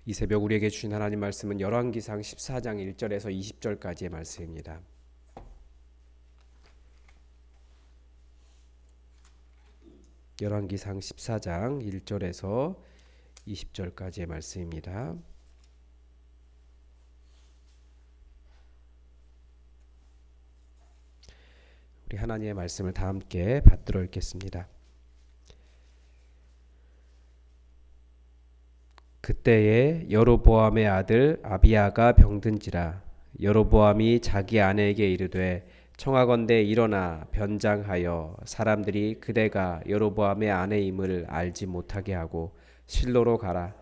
이 새벽 우리에게 주신 하나님 말씀은 열왕기상 14장 1절에서 20절까지의 말씀입니다. 열왕기상 14장 1절에서 20절까지의 말씀입니다. 우리 하나님의 말씀을 다 함께 받들어 읽겠습니다. 그때에 여로보암의 아들 아비야가 병든지라. 여로보암이 자기 아내에게 이르되 청하건대 일어나 변장하여 사람들이 그대가 여로보암의 아내임을 알지 못하게 하고 실로로 가라.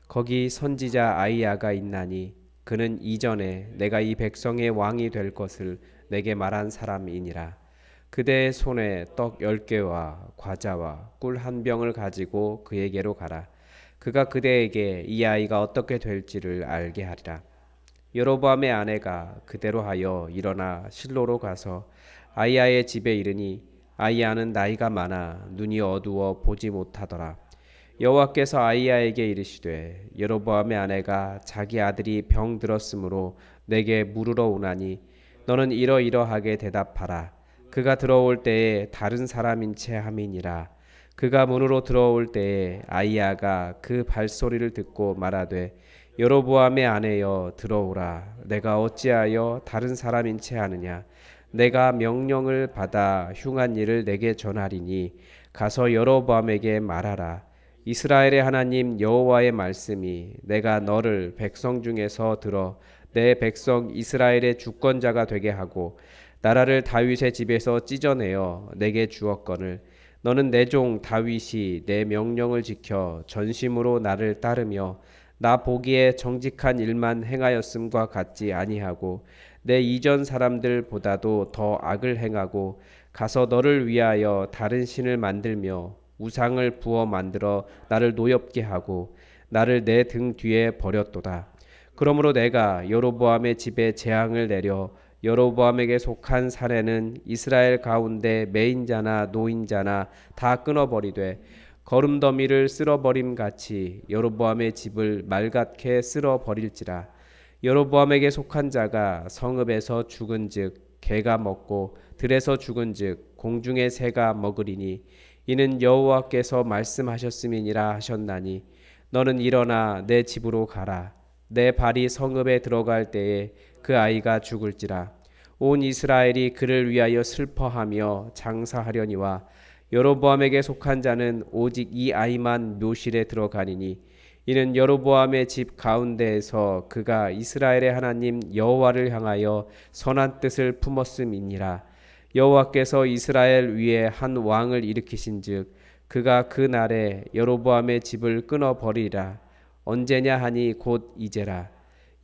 거기 선지자 아이야가 있나니 그는 이전에 내가 이 백성의 왕이 될 것을 내게 말한 사람이니라. 그대의 손에 떡 10개와 과자와 꿀 한 병을 가지고 그에게로 가라. 그가 그대에게 이 아이가 어떻게 될지를 알게 하리라. 여로보암의 아내가 그대로 하여 일어나 실로로 가서 아이야의 집에 이르니 아이야는 나이가 많아 눈이 어두워 보지 못하더라. 여호와께서 아이야에게 이르시되 여로보암의 아내가 자기 아들이 병 들었으므로 내게 물으러 오나니 너는 이러이러하게 대답하라. 그가 들어올 때에 다른 사람인 채 함이니라. 그가 문으로 들어올 때에 아이야가 그 발소리를 듣고 말하되 여로보암의 아내여 들어오라. 내가 어찌하여 다른 사람인 채 하느냐. 내가 명령을 받아 흉한 일을 내게 전하리니 가서 여로보암에게 말하라. 이스라엘의 하나님 여호와의 말씀이 내가 너를 백성 중에서 들어 내 백성 이스라엘의 주권자가 되게 하고 나라를 다윗의 집에서 찢어내어 내게 주었거늘 너는 내 종 다윗이 내 명령을 지켜 전심으로 나를 따르며 나 보기에 정직한 일만 행하였음과 같지 아니하고 내 이전 사람들보다도 더 악을 행하고 가서 너를 위하여 다른 신을 만들며 우상을 부어 만들어 나를 노엽게 하고 나를 내 등 뒤에 버렸도다. 그러므로 내가 여로보암의 집에 재앙을 내려 여로보암에게 속한 사내는 이스라엘 가운데 매인자나 노인자나 다 끊어버리되 거름더미를 쓸어버림 같이 여로보암의 집을 말갛게 쓸어버릴지라. 여로보암에게 속한 자가 성읍에서 죽은즉 개가 먹고 들에서 죽은즉 공중의 새가 먹으리니 이는 여호와께서 말씀하셨음이니라 하셨나니 너는 일어나 내 집으로 가라. 내 발이 성읍에 들어갈 때에 그 아이가 죽을지라. 온 이스라엘이 그를 위하여 슬퍼하며 장사하려니와 여로보암에게 속한 자는 오직 이 아이만 묘실에 들어가니니 이는 여로보암의 집 가운데에서 그가 이스라엘의 하나님 여호와를 향하여 선한 뜻을 품었음이니라. 여호와께서 이스라엘 위에 한 왕을 일으키신즉 그가 그 날에 여로보암의 집을 끊어 버리리라. 언제냐 하니 곧 이제라.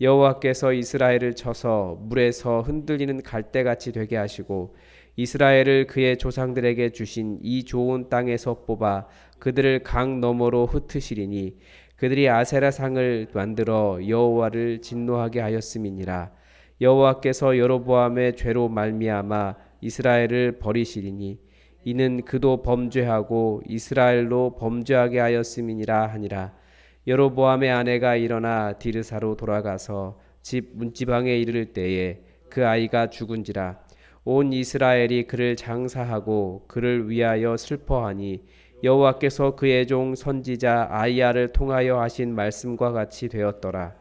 여호와께서 이스라엘을 쳐서 물에서 흔들리는 갈대같이 되게 하시고 이스라엘을 그의 조상들에게 주신 이 좋은 땅에서 뽑아 그들을 강 너머로 흩으시리니 그들이 아세라 상을 만들어 여호와를 진노하게 하였음이니라. 여호와께서 여로보암의 죄로 말미암아 이스라엘을 버리시리니 이는 그도 범죄하고 이스라엘로 범죄하게 하였음이니라 하니라. 여로보암의 아내가 일어나 디르사로 돌아가서 집 문지방에 이를 때에 그 아이가 죽은지라. 온 이스라엘이 그를 장사하고 그를 위하여 슬퍼하니 여호와께서 그의 종 선지자 아이야를 통하여 하신 말씀과 같이 되었더라.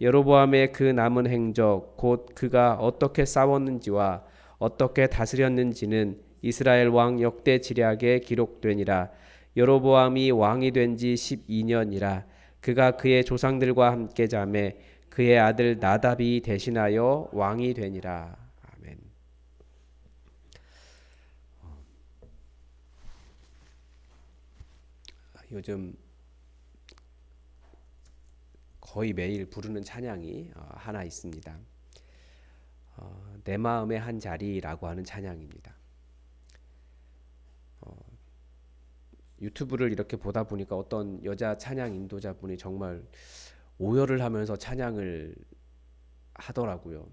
여로보암의 그 남은 행적 곧 그가 어떻게 싸웠는지와 어떻게 다스렸는지는 이스라엘 왕 역대 지략에 기록되니라. 여로보암이 왕이 된 지 12년이라. 그가 그의 조상들과 함께 자매 그의 아들 나답이 대신하여 왕이 되니라. 아멘. 요즘 거의 매일 부르는 찬양이 하나 있습니다. 내 마음의 한 자리라고 하는 찬양입니다. 유튜브를 이렇게 보다 보니까 어떤 여자 찬양 인도자분이 정말 오열을 하면서 찬양을 하더라고요.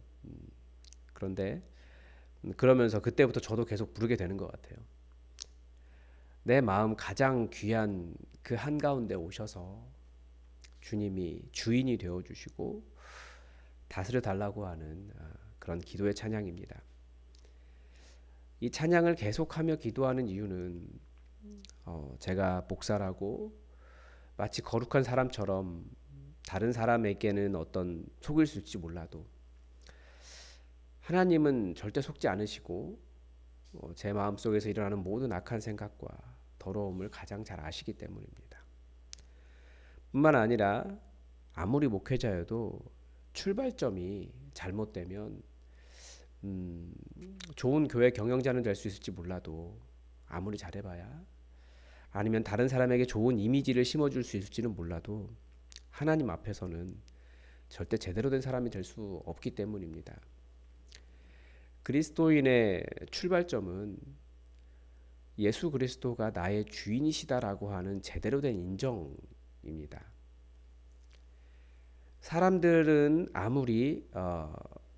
그런데 그러면서 그때부터 저도 계속 부르게 되는 것 같아요. 내 마음 가장 귀한 그 한가운데 오셔서 주님이 주인이 되어주시고 다스려 달라고 하는 그런 기도의 찬양입니다. 이 찬양을 계속하며 기도하는 이유는 제가 목사라고 마치 거룩한 사람처럼 다른 사람에게는 어떤 속일 수 있을지 몰라도 하나님은 절대 속지 않으시고 제 마음속에서 일어나는 모든 악한 생각과 더러움을 가장 잘 아시기 때문입니다. 뿐만 아니라 아무리 목회자여도 출발점이 잘못되면 좋은 교회 경영자는 될 수 있을지 몰라도 아무리 잘해봐야 아니면 다른 사람에게 좋은 이미지를 심어줄 수 있을지는 몰라도 하나님 앞에서는 절대 제대로 된 사람이 될 수 없기 때문입니다. 그리스도인의 출발점은 예수 그리스도가 나의 주인이시다라고 하는 제대로 된 인정입니다. 사람들은 아무리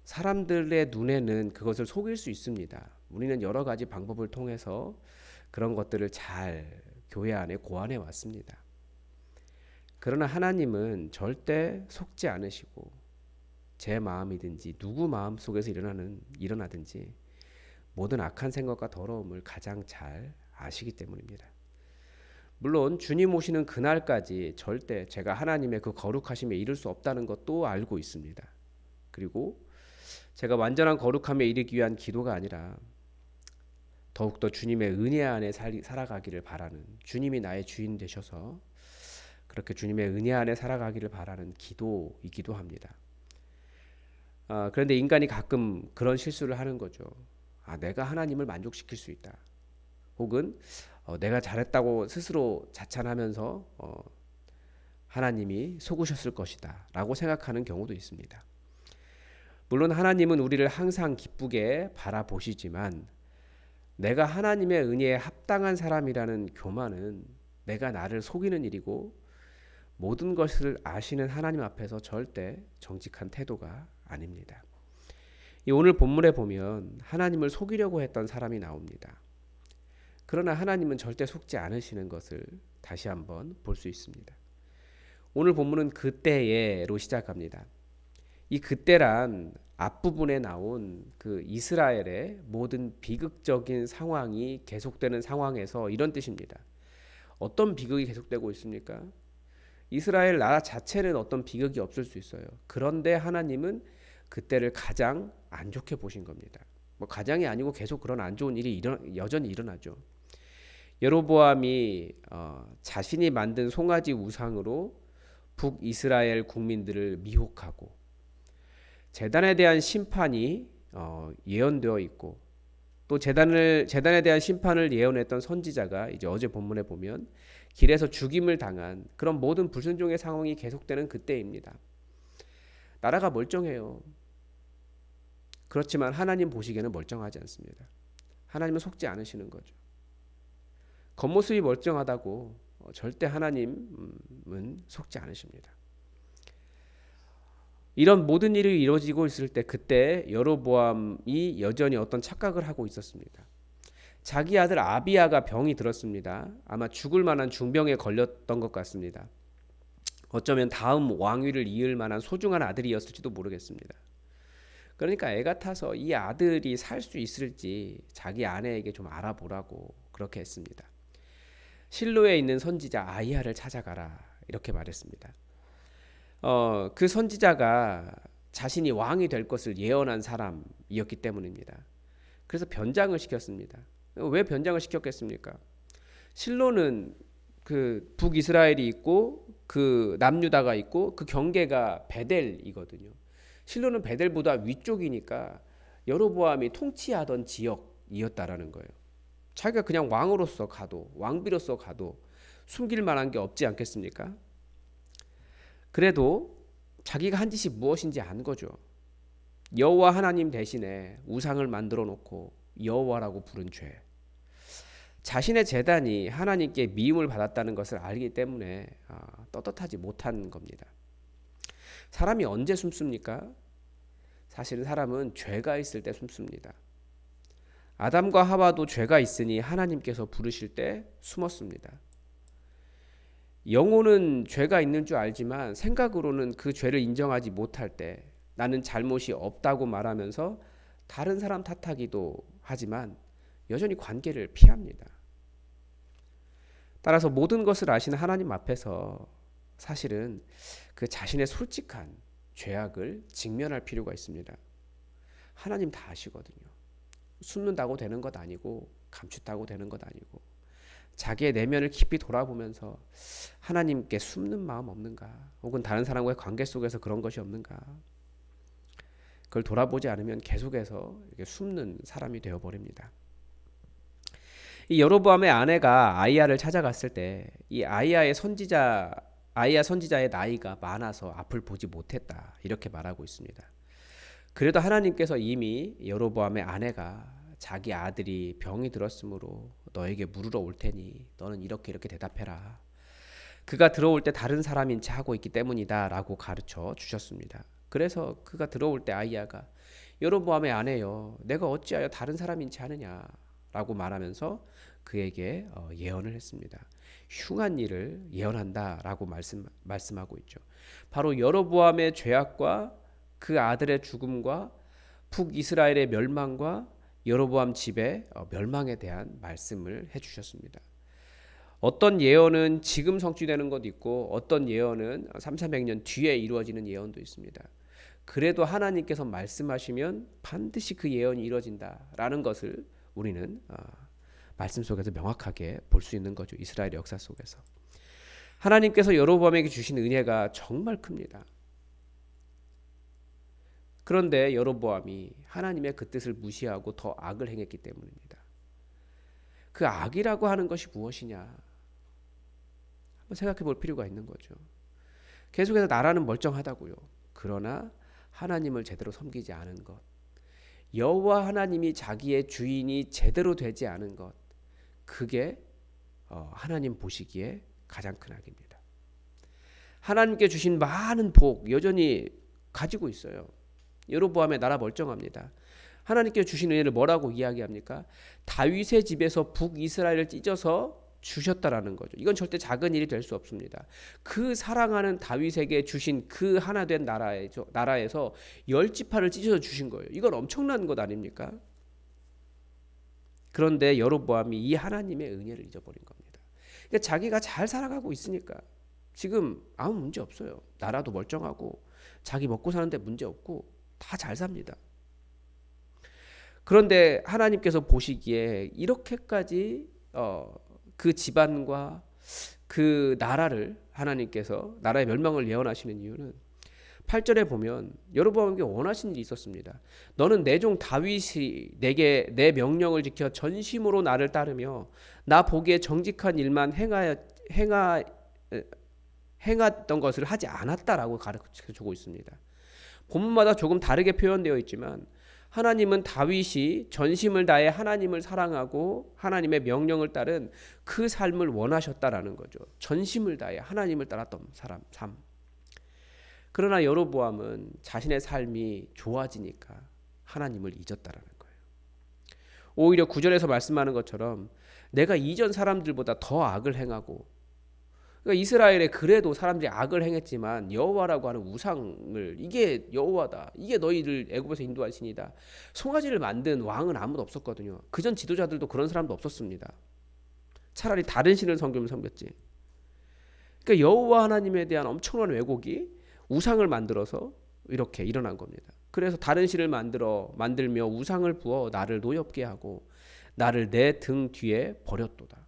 사람들의 눈에는 그것을 속일 수 있습니다. 우리는 여러 가지 방법을 통해서 그런 것들을 잘 교회 안에 고안해 왔습니다. 그러나 하나님은 절대 속지 않으시고 제 마음이든지 누구 마음 속에서 일어나든지 모든 악한 생각과 더러움을 가장 잘 아시기 때문입니다. 물론 주님 오시는 그날까지 절대 제가 하나님의 그 거룩하심에 이를 수 없다는 것도 알고 있습니다. 그리고 제가 완전한 거룩함에 이르기 위한 기도가 아니라 더욱더 주님의 은혜 안에 살아가기를 바라는, 주님이 나의 주인 되셔서 그렇게 주님의 은혜 안에 살아가기를 바라는 기도이기도 합니다. 그런데 인간이 가끔 그런 실수를 하는 거죠. 내가 하나님을 만족시킬 수 있다. 혹은 내가 잘했다고 스스로 자찬하면서 하나님이 속으셨을 것이다 라고 생각하는 경우도 있습니다. 물론 하나님은 우리를 항상 기쁘게 바라보시지만 내가 하나님의 은혜에 합당한 사람이라는 교만은 내가 나를 속이는 일이고 모든 것을 아시는 하나님 앞에서 절대 정직한 태도가 아닙니다. 이 오늘 본문에 보면 하나님을 속이려고 했던 사람이 나옵니다. 그러나 하나님은 절대 속지 않으시는 것을 다시 한번 볼 수 있습니다. 오늘 본문은 그때에로 시작합니다. 이 그때란 앞부분에 나온 그 이스라엘의 모든 비극적인 상황이 계속되는 상황에서 이런 뜻입니다. 어떤 비극이 계속되고 있습니까? 이스라엘 나라 자체는 어떤 비극이 없을 수 있어요. 그런데 하나님은 그때를 가장 안 좋게 보신 겁니다. 가장이 아니고 계속 그런 안 좋은 일이 여전히 일어나죠. 여로보암이 자신이 만든 송아지 우상으로 북이스라엘 국민들을 미혹하고 제단에 대한 심판이 예언되어 있고 또 제단에 대한 심판을 예언했던 선지자가 이제 어제 본문에 보면 길에서 죽임을 당한 그런 모든 불순종의 상황이 계속되는 그때입니다. 나라가 멀쩡해요. 그렇지만 하나님 보시기에는 멀쩡하지 않습니다. 하나님은 속지 않으시는 거죠. 겉모습이 멀쩡하다고 절대 하나님은 속지 않으십니다. 이런 모든 일이 이루어지고 있을 때 그때 여로보암이 여전히 어떤 착각을 하고 있었습니다. 자기 아들 아비야가 병이 들었습니다. 아마 죽을 만한 중병에 걸렸던 것 같습니다. 어쩌면 다음 왕위를 이을 만한 소중한 아들이었을지도 모르겠습니다. 그러니까 애가 타서 이 아들이 살 수 있을지 자기 아내에게 좀 알아보라고 그렇게 했습니다. 실로에 있는 선지자 아히야를 찾아가라 이렇게 말했습니다. 그 선지자가 자신이 왕이 될 것을 예언한 사람이었기 때문입니다. 그래서 변장을 시켰습니다. 왜 변장을 시켰겠습니까? 실로는 그 북이스라엘이 있고 그 남유다가 있고 그 경계가 베델이거든요. 실로는 베델보다 위쪽이니까 여로보암이 통치하던 지역이었다라는 거예요. 자기가 그냥 왕으로서 가도 왕비로서 가도 숨길 만한 게 없지 않겠습니까? 그래도 자기가 한 짓이 무엇인지 안 거죠. 여호와 하나님 대신에 우상을 만들어 놓고 여호와라고 부른 죄. 자신의 제단이 하나님께 미움을 받았다는 것을 알기 때문에 떳떳하지 못한 겁니다. 사람이 언제 숨습니까? 사실은 사람은 죄가 있을 때 숨습니다. 아담과 하와도 죄가 있으니 하나님께서 부르실 때 숨었습니다. 영혼은 죄가 있는 줄 알지만 생각으로는 그 죄를 인정하지 못할 때 나는 잘못이 없다고 말하면서 다른 사람 탓하기도 하지만 여전히 관계를 피합니다. 따라서 모든 것을 아시는 하나님 앞에서 사실은 그 자신의 솔직한 죄악을 직면할 필요가 있습니다. 하나님 다 아시거든요. 숨는다고 되는 것 아니고 감춘다고 되는 것 아니고 자기의 내면을 깊이 돌아보면서 하나님께 숨는 마음 없는가? 혹은 다른 사람과의 관계 속에서 그런 것이 없는가? 그걸 돌아보지 않으면 계속해서 이렇게 숨는 사람이 되어버립니다. 이 여로보암의 아내가 아이야를 찾아갔을 때 이 아이야 선지자의 나이가 많아서 앞을 보지 못했다 이렇게 말하고 있습니다. 그래도 하나님께서 이미 여로보암의 아내가 자기 아들이 병이 들었으므로 너에게 물으러 올 테니 너는 이렇게 이렇게 대답해라. 그가 들어올 때 다른 사람인 채 하고 있기 때문이다 라고 가르쳐 주셨습니다. 그래서 그가 들어올 때 아이야가 여로보암의 아내여 내가 어찌하여 다른 사람인 채 하느냐 라고 말하면서 그에게 예언을 했습니다. 흉한 일을 예언한다 라고 말씀하고 있죠. 바로 여로보암의 죄악과 그 아들의 죽음과 북이스라엘의 멸망과 여로보암 집의 멸망에 대한 말씀을 해주셨습니다. 어떤 예언은 지금 성취되는 것도 있고 어떤 예언은 300년 뒤에 이루어지는 예언도 있습니다. 그래도 하나님께서 말씀하시면 반드시 그 예언이 이루어진다라는 것을 우리는 말씀 속에서 명확하게 볼 수 있는 거죠. 이스라엘의 역사 속에서. 하나님께서 여로보암에게 주신 은혜가 정말 큽니다. 그런데 여로보암이 하나님의 그 뜻을 무시하고 더 악을 행했기 때문입니다. 그 악이라고 하는 것이 무엇이냐? 한번 생각해 볼 필요가 있는 거죠. 계속해서 나라는 멀쩡하다고요. 그러나 하나님을 제대로 섬기지 않은 것, 여호와 하나님이 자기의 주인이 제대로 되지 않은 것, 그게 하나님 보시기에 가장 큰 악입니다. 하나님께 주신 많은 복 여전히 가지고 있어요. 여로보암의 나라 멀쩡합니다. 하나님께 주신 은혜를 뭐라고 이야기합니까? 다윗의 집에서 북이스라엘을 찢어서 주셨다라는 거죠. 이건 절대 작은 일이 될 수 없습니다. 그 사랑하는 다윗에게 주신 그 하나 된 나라에서 10지파를 찢어서 주신 거예요. 이건 엄청난 것 아닙니까? 그런데 여로보암이 이 하나님의 은혜를 잊어버린 겁니다. 그러니까 자기가 잘 살아가고 있으니까 지금 아무 문제 없어요. 나라도 멀쩡하고 자기 먹고 사는데 문제 없고 다 잘 삽니다. 그런데 하나님께서 보시기에 이렇게까지 그 집안과 그 나라를 하나님께서 나라의 멸망을 예언하시는 이유는 8절에 보면 여로보암에게 원하신 일이 있었습니다. 너는 내 종 다윗이 내게 내 명령을 지켜 전심으로 나를 따르며 나 보기에 정직한 일만 행했던 것을 하지 않았다라고 가르쳐주고 있습니다. 본문마다 조금 다르게 표현되어 있지만 하나님은 다윗이 전심을 다해 하나님을 사랑하고 하나님의 명령을 따른 그 삶을 원하셨다라는 거죠. 전심을 다해 하나님을 따랐던 삶. 그러나 여로보암은 자신의 삶이 좋아지니까 하나님을 잊었다라는 거예요. 오히려 9절에서 말씀하는 것처럼 내가 이전 사람들보다 더 악을 행하고, 그러니까 이스라엘에 그래도 사람들이 악을 행했지만 여호와라고 하는 우상을, 이게 여호와다, 이게 너희를 애굽에서 인도한 신이다, 송아지를 만든 왕은 아무도 없었거든요. 그전 지도자들도 그런 사람도 없었습니다. 차라리 다른 신을 섬겼지. 그러니까 여호와 하나님에 대한 엄청난 왜곡이 우상을 만들어서 이렇게 일어난 겁니다. 그래서 다른 신을 만들며 우상을 부어 나를 노엽게 하고 나를 내 등 뒤에 버렸도다.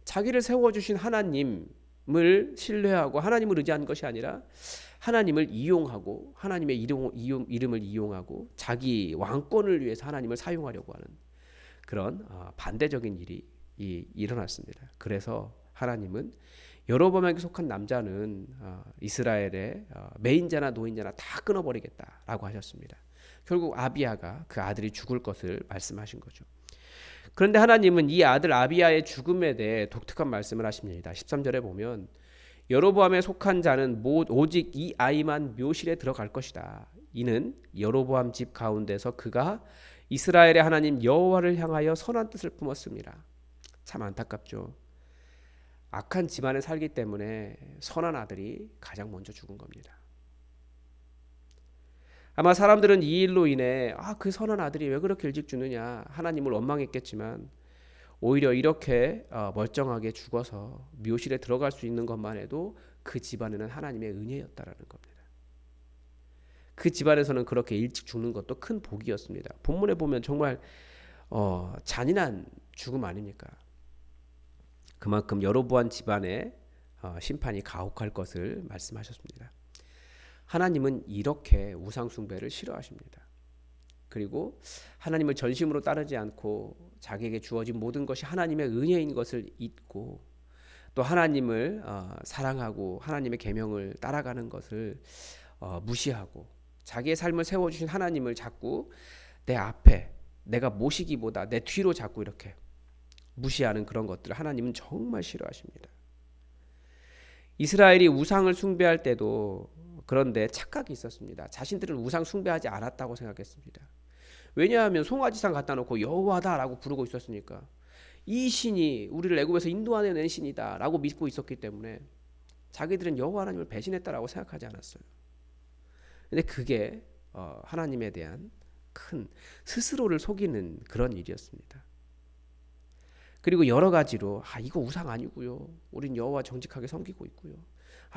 자기를 세워주신 하나님을 신뢰하고 하나님을 의지한 것이 아니라 하나님을 이용하고 하나님의 이름을 이용하고 자기 왕권을 위해서 하나님을 사용하려고 하는 그런 반대적인 일이 일어났습니다. 그래서 하나님은 여로보암에게 속한 남자는 이스라엘의 매인자나 노인자나 다 끊어버리겠다라고 하셨습니다. 결국 아비야가 그 아들이 죽을 것을 말씀하신 거죠. 그런데 하나님은 이 아들 아비야의 죽음에 대해 독특한 말씀을 하십니다. 13절에 보면 여로보암에 속한 자는 오직 이 아이만 묘실에 들어갈 것이다. 이는 여로보암 집 가운데서 그가 이스라엘의 하나님 여호와를 향하여 선한 뜻을 품었습니다. 참 안타깝죠. 악한 집안에 살기 때문에 선한 아들이 가장 먼저 죽은 겁니다. 아마 사람들은 이 일로 인해 그 선한 아들이 왜 그렇게 일찍 죽느냐 하나님을 원망했겠지만 오히려 이렇게 멀쩡하게 죽어서 묘실에 들어갈 수 있는 것만 해도 그 집안에는 하나님의 은혜였다라는 겁니다. 그 집안에서는 그렇게 일찍 죽는 것도 큰 복이었습니다. 본문에 보면 정말 잔인한 죽음 아닙니까? 그만큼 여로보암 집안의 심판이 가혹할 것을 말씀하셨습니다. 하나님은 이렇게 우상 숭배를 싫어하십니다. 그리고 하나님을 전심으로 따르지 않고 자기에게 주어진 모든 것이 하나님의 은혜인 것을 잊고 또 하나님을 사랑하고 하나님의 계명을 따라가는 것을 무시하고 자기의 삶을 세워주신 하나님을 자꾸 내 앞에 내가 모시기보다 내 뒤로 자꾸 이렇게 무시하는 그런 것들을 하나님은 정말 싫어하십니다. 이스라엘이 우상을 숭배할 때도 그런데 착각이 있었습니다. 자신들은 우상 숭배하지 않았다고 생각했습니다. 왜냐하면 송아지상 갖다 놓고 여호와다라고 부르고 있었으니까 이 신이 우리를 애굽에서 인도하는 신이다라고 믿고 있었기 때문에 자기들은 여호와 하나님을 배신했다라고 생각하지 않았어요. 근데 그게 하나님에 대한 큰 스스로를 속이는 그런 일이었습니다. 그리고 여러 가지로 이거 우상 아니고요. 우린 여호와 정직하게 섬기고 있고요.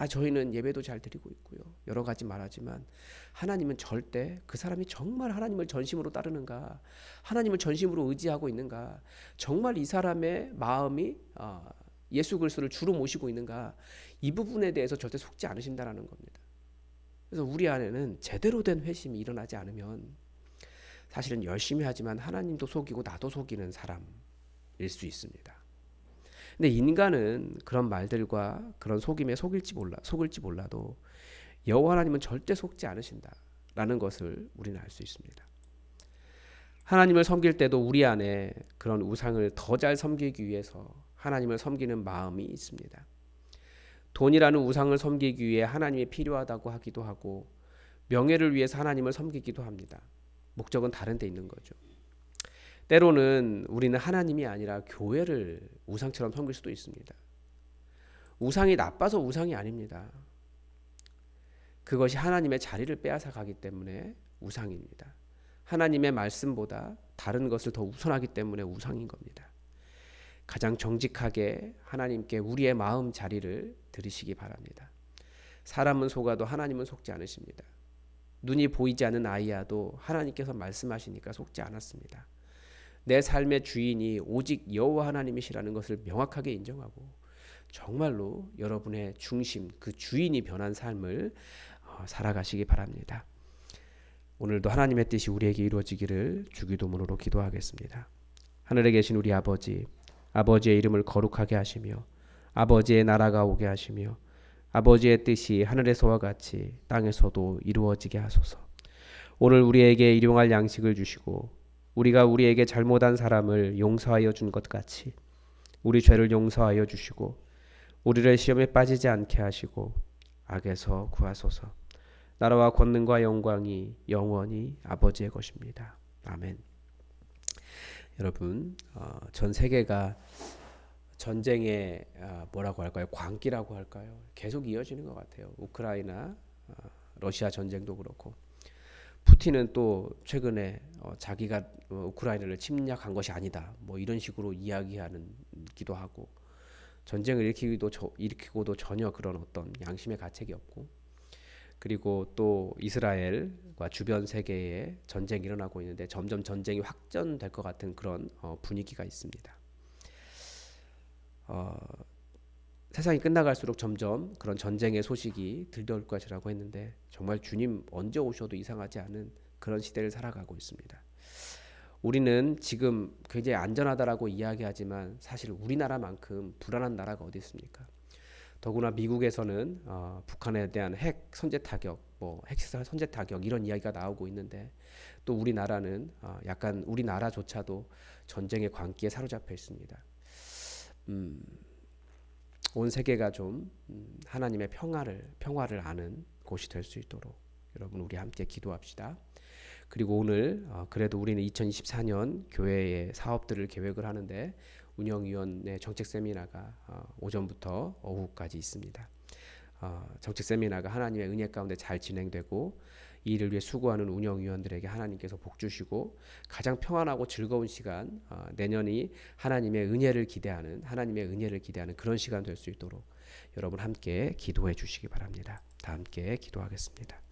저희는 예배도 잘 드리고 있고요. 여러 가지 말하지만 하나님은 절대 그 사람이 정말 하나님을 전심으로 따르는가, 하나님을 전심으로 의지하고 있는가, 정말 이 사람의 마음이 예수 그리스도를 주로 모시고 있는가, 이 부분에 대해서 절대 속지 않으신다라는 겁니다. 그래서 우리 안에는 제대로 된 회심이 일어나지 않으면 사실은 열심히 하지만 하나님도 속이고 나도 속이는 사람일 수 있습니다. 근데 인간은 그런 말들과 그런 속임에 속을지 몰라도 여호와 하나님은 절대 속지 않으신다라는 것을 우리는 알 수 있습니다. 하나님을 섬길 때도 우리 안에 그런 우상을 더 잘 섬기기 위해서 하나님을 섬기는 마음이 있습니다. 돈이라는 우상을 섬기기 위해 하나님이 필요하다고 하기도 하고 명예를 위해서 하나님을 섬기기도 합니다. 목적은 다른 데 있는 거죠. 때로는 우리는 하나님이 아니라 교회를 우상처럼 섬길 수도 있습니다. 우상이 나빠서 우상이 아닙니다. 그것이 하나님의 자리를 빼앗아 가기 때문에 우상입니다. 하나님의 말씀보다 다른 것을 더 우선하기 때문에 우상인 겁니다. 가장 정직하게 하나님께 우리의 마음 자리를 드리시기 바랍니다. 사람은 속아도 하나님은 속지 않으십니다. 눈이 보이지 않는 아이야도 하나님께서 말씀하시니까 속지 않았습니다. 내 삶의 주인이 오직 여호와 하나님이시라는 것을 명확하게 인정하고 정말로 여러분의 중심, 그 주인이 변한 삶을 살아가시기 바랍니다. 오늘도 하나님의 뜻이 우리에게 이루어지기를 주기도문으로 기도하겠습니다. 하늘에 계신 우리 아버지, 아버지의 이름을 거룩하게 하시며 아버지의 나라가 오게 하시며 아버지의 뜻이 하늘에서와 같이 땅에서도 이루어지게 하소서. 오늘 우리에게 일용할 양식을 주시고 우리가 우리에게 잘못한 사람을 용서하여 준 것 같이 우리 죄를 용서하여 주시고 우리를 시험에 빠지지 않게 하시고 악에서 구하소서. 나라와 권능과 영광이 영원히 아버지의 것입니다. 아멘. 여러분, 전 세계가 전쟁의 뭐라고 할까요? 광기라고 할까요? 계속 이어지는 것 같아요. 우크라이나, 러시아 전쟁도 그렇고 푸틴은 또 최근에 자기가 우크라이나를 침략한 것이 아니다. 뭐 이런 식으로 이야기하기도 하고 전쟁을 일으키고도 전혀 그런 어떤 양심의 가책이 없고 그리고 또 이스라엘과 주변 세계에 전쟁이 일어나고 있는데 점점 전쟁이 확전될 것 같은 그런 분위기가 있습니다. 세상이 끝나갈수록 점점 그런 전쟁의 소식이 들려올 것이라고 했는데 정말 주님 언제 오셔도 이상하지 않은 그런 시대를 살아가고 있습니다. 우리는 지금 굉장히 안전하다라고 이야기하지만 사실 우리나라만큼 불안한 나라가 어디 있습니까? 더구나 미국에서는 북한에 대한 핵 선제 타격, 핵 선제 타격 이런 이야기가 나오고 있는데 또 우리나라는 약간 우리나라조차도 전쟁의 광기에 사로잡혀 있습니다. 온 세계가 좀 하나님의 평화를 아는 곳이 될 수 있도록 여러분 우리 함께 기도합시다. 그리고 오늘 그래도 우리는 2024년 교회의 사업들을 계획을 하는데 운영위원회 정책 세미나가 오전부터 오후까지 있습니다. 정책 세미나가 하나님의 은혜 가운데 잘 진행되고 이 일을 위해 수고하는 운영위원들에게 하나님께서 복 주시고 가장 평안하고 즐거운 시간, 내년이 하나님의 은혜를 기대하는 그런 시간 될 수 있도록 여러분 함께 기도해 주시기 바랍니다. 다 함께 기도하겠습니다.